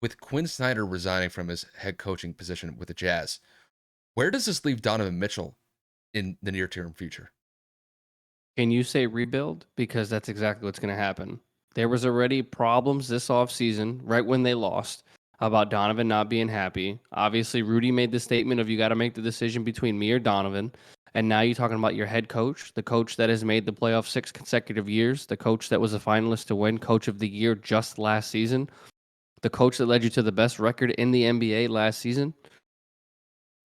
with Quinn Snyder resigning from his head coaching position with the Jazz, where does this leave Donovan Mitchell in the near term future? Can you say rebuild? Because that's exactly what's going to happen. There was already problems this offseason, right when they lost, about Donovan not being happy. Obviously, Rudy made the statement of you got to make the decision between me or Donovan. And now you're talking about your head coach, the coach that has made the playoffs 6 consecutive years, the coach that was a finalist to win Coach of the Year just last season, the coach that led you to the best record in the NBA last season.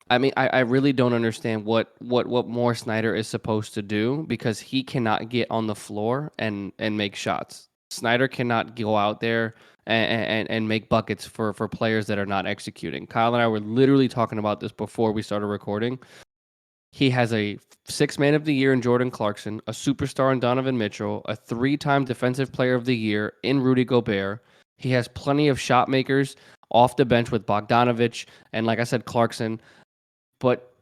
I mean, I really don't understand what more Snyder is supposed to do because he cannot get on the floor and make shots. Snyder cannot go out there and make buckets for players that are not executing. Kyle and I were literally talking about this before we started recording. He has a six man of the year in Jordan Clarkson, a superstar in Donovan Mitchell, a 3-time defensive player of the year in Rudy Gobert. He has plenty of shot makers off the bench with Bogdanovich and, like I said, Clarkson. But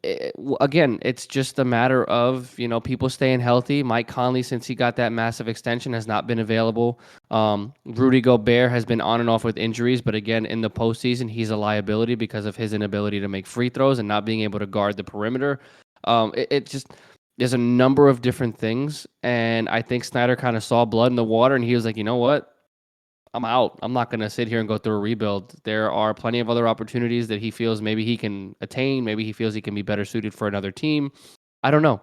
again, it's just a matter of people staying healthy. Mike Conley, since he got that massive extension, has not been available. Rudy Gobert has been on and off with injuries, but again, in the postseason, he's a liability because of his inability to make free throws and not being able to guard the perimeter. It just there's a number of different things, and I think Snyder kind of saw blood in the water, and he was like, you know what? I'm out. I'm not going to sit here and go through a rebuild. There are plenty of other opportunities that he feels maybe he can attain. Maybe he feels he can be better suited for another team. I don't know.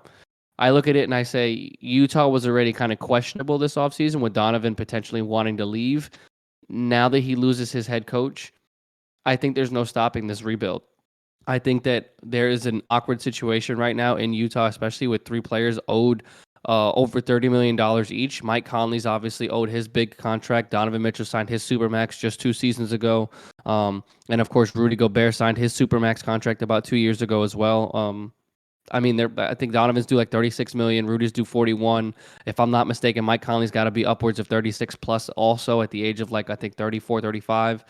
I look at it and I say Utah was already kind of questionable this offseason with Donovan potentially wanting to leave. Now that he loses his head coach, I think there's no stopping this rebuild. I think that there is an awkward situation right now in Utah, especially with three players owed over $30 million each. Mike Conley's obviously owed his big contract. Donovan Mitchell signed his supermax just 2 seasons ago, and of course Rudy Gobert signed his supermax contract about 2 years ago as well. I mean, I think Donovan's due like 36 million. Rudy's due 41. If I'm not mistaken, Mike Conley's got to be upwards of 36 plus, also at the age of like I think 34, 35.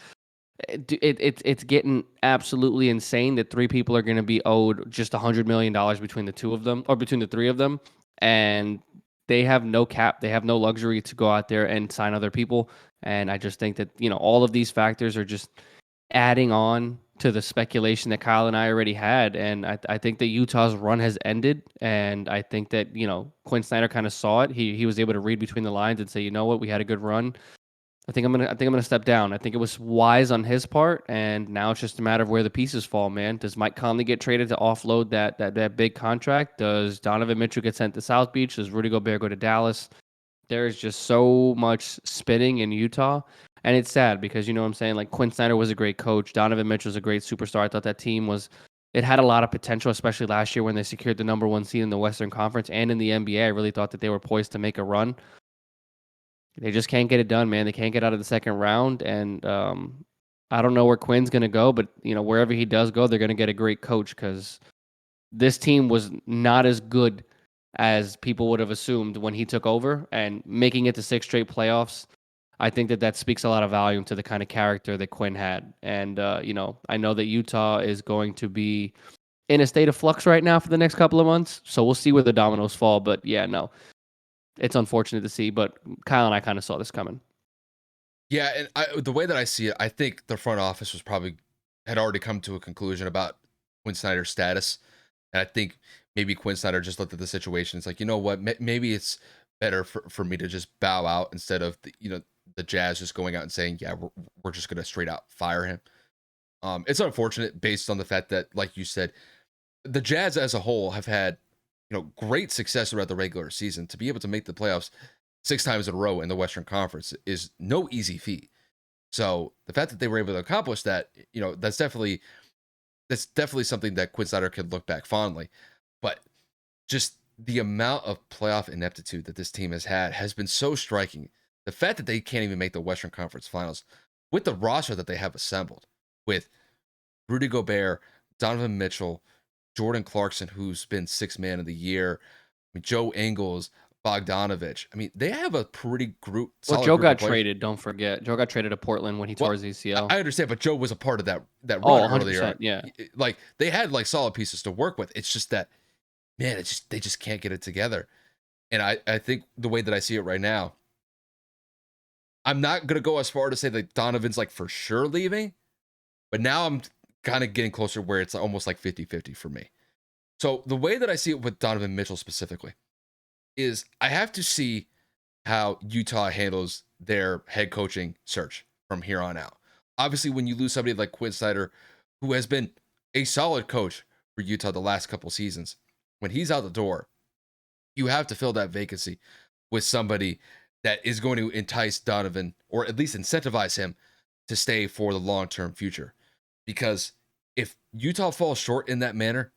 It's getting absolutely insane that three people are going to be owed just $100 million between the two of them or between the three of them, and they have no cap. They have no luxury to go out there and sign other people. And I just think that all of these factors are just adding on to the speculation that Kyle and I already had. And I think that Utah's run has ended. And I think that Quinn Snyder kind of saw it. He was able to read between the lines and say, you know what, we had a good run. I think I'm gonna step down. I think it was wise on his part, and now it's just a matter of where the pieces fall, man. Does Mike Conley get traded to offload that big contract? Does Donovan Mitchell get sent to South Beach? Does Rudy Gobert go to Dallas? There is just so much spinning in Utah, and it's sad because you know what I'm saying. Like Quinn Snyder was a great coach. Donovan Mitchell was a great superstar. I thought that team was. It had a lot of potential, especially last year when they secured the number one seed in the Western Conference and in the NBA. I really thought that they were poised to make a run. They just can't get it done, man. They can't get out of the second round, and I don't know where Quinn's going to go, but wherever he does go, they're going to get a great coach because this team was not as good as people would have assumed when he took over, and making it to 6 straight playoffs. I think that speaks a lot of volume to the kind of character that Quinn had, and I know that Utah is going to be in a state of flux right now for the next couple of months, so we'll see where the dominoes fall. But yeah, no, it's unfortunate to see, but Kyle and I kind of saw this coming. Yeah, and the way that I see it, I think the front office was probably had already come to a conclusion about Quinn Snyder's status, and I think maybe Quinn Snyder just looked at the situation. It's like, you know what, maybe it's better for me to just bow out instead of the Jazz just going out and saying, yeah, we're just gonna straight out fire him. It's unfortunate based on the fact that, like you said, the Jazz as a whole have had great success throughout the regular season. To be able to make the playoffs 6 times in a row in the Western Conference is no easy feat. So the fact that they were able to accomplish that, that's definitely something that Quinn Snyder could look back fondly. But just the amount of playoff ineptitude that this team has had has been so striking. The fact that they can't even make the Western Conference Finals with the roster that they have assembled, with Rudy Gobert, Donovan Mitchell, Jordan Clarkson, who's been sixth man of the year, Joe Ingles, Bogdanovich. I mean, they have a pretty Well, solid Joe group of got players. traded. Don't forget, Joe got traded to Portland when he tore Well, his I ACL. I understand, but Joe was a part of that Oh, run 100%. earlier. Yeah. Like they had like solid pieces to work with. It's just that, man, they just can't get it together. And I think the way that I see it right now, I'm not gonna go as far to say that Donovan's like for sure leaving, but now I'm kind of getting closer where it's almost like 50-50 for me. So the way that I see it with Donovan Mitchell specifically is I have to see how Utah handles their head coaching search from here on out. Obviously, when you lose somebody like Quinn Synder, who has been a solid coach for Utah the last couple seasons, when he's out the door, you have to fill that vacancy with somebody that is going to entice Donovan or at least incentivize him to stay for the long term future. Because if Utah falls short in that manner,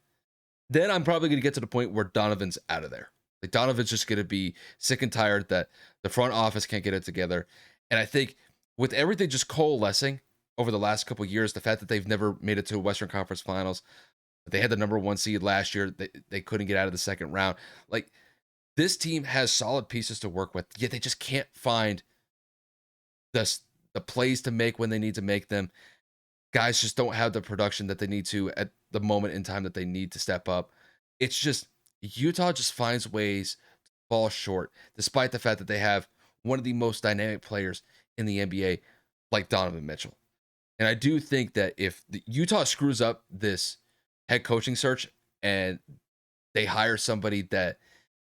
then I'm probably going to get to the point where Donovan's out of there. Like Donovan's just going to be sick and tired that the front office can't get it together. And I think with everything just coalescing over the last couple of years, the fact that they've never made it to a Western Conference Finals, they had the number one seed last year, they couldn't get out of the second round. Like this team has solid pieces to work with, yet they just can't find the the plays to make when they need to make them. Guys just don't have the production that they need to at the moment in time that they need to step up. It's just Utah just finds ways to fall short, despite the fact that they have one of the most dynamic players in the NBA, like Donovan Mitchell. And I do think that if Utah screws up this head coaching search and they hire somebody that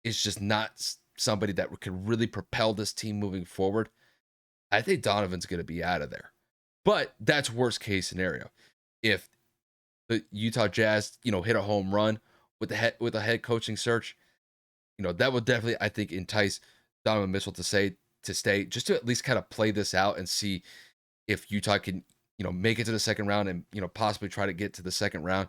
is just not somebody that could really propel this team moving forward, I think Donovan's going to be out of there. But that's worst case scenario. If the Utah Jazz, hit a home run with a head coaching search, that would definitely, I think, entice Donovan Mitchell to stay, just to at least kind of play this out and see if Utah can, make it to the second round and possibly try to get to the second round.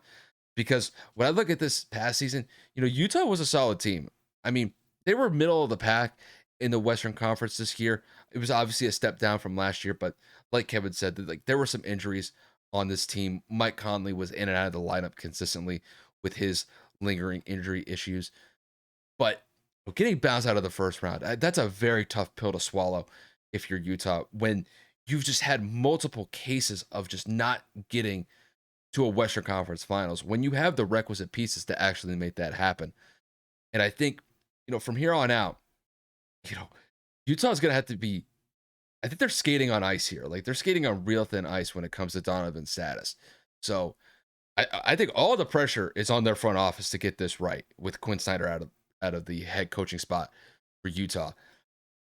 Because when I look at this past season, Utah was a solid team. I mean, they were middle of the pack in the Western Conference this year. It was obviously a step down from last year, but like Kevin said, like there were some injuries on this team. Mike Conley was in and out of the lineup consistently with his lingering injury issues. But getting bounced out of the first round, that's a very tough pill to swallow if you're Utah when you've just had multiple cases of just not getting to a Western Conference Finals when you have the requisite pieces to actually make that happen. And I think, from here on out, you know, Utah's going to have to be, I think they're skating on ice here. Like they're skating on real thin ice when it comes to Donovan's status. So I think all the pressure is on their front office to get this right with Quinn Snyder out of the head coaching spot for Utah.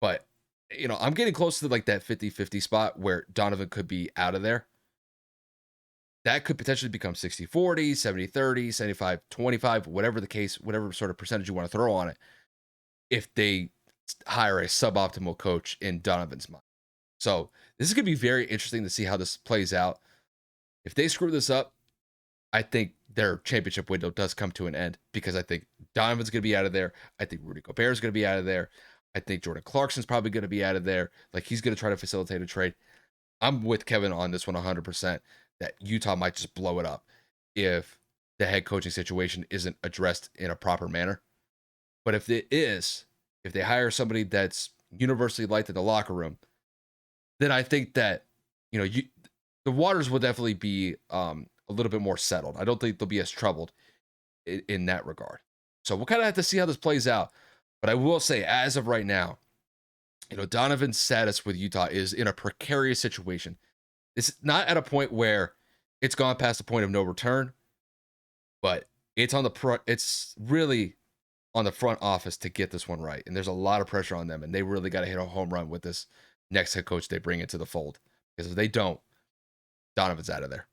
But, I'm getting close to like that 50-50 spot where Donovan could be out of there. That could potentially become 60-40, 70-30, 75-25, whatever the case, whatever sort of percentage you want to throw on it, if they hire a suboptimal coach in Donovan's mind. So this is going to be very interesting to see how this plays out. If they screw this up, I think their championship window does come to an end because I think Donovan's going to be out of there. I think Rudy Gobert is going to be out of there. I think Jordan Clarkson's probably going to be out of there. Like he's going to try to facilitate a trade. I'm with Kevin on this one 100% that Utah might just blow it up if the head coaching situation isn't addressed in a proper manner. But if it is, if they hire somebody that's universally liked in the locker room, then I think that, the waters will definitely be a little bit more settled. I don't think they'll be as troubled in that regard. So we'll kind of have to see how this plays out. But I will say, as of right now, Donovan's status with Utah is in a precarious situation. It's not at a point where it's gone past the point of no return, but it's really on the front office to get this one right. And there's a lot of pressure on them, and they really got to hit a home run with this next head coach they bring into the fold. Because if they don't, Donovan's out of there.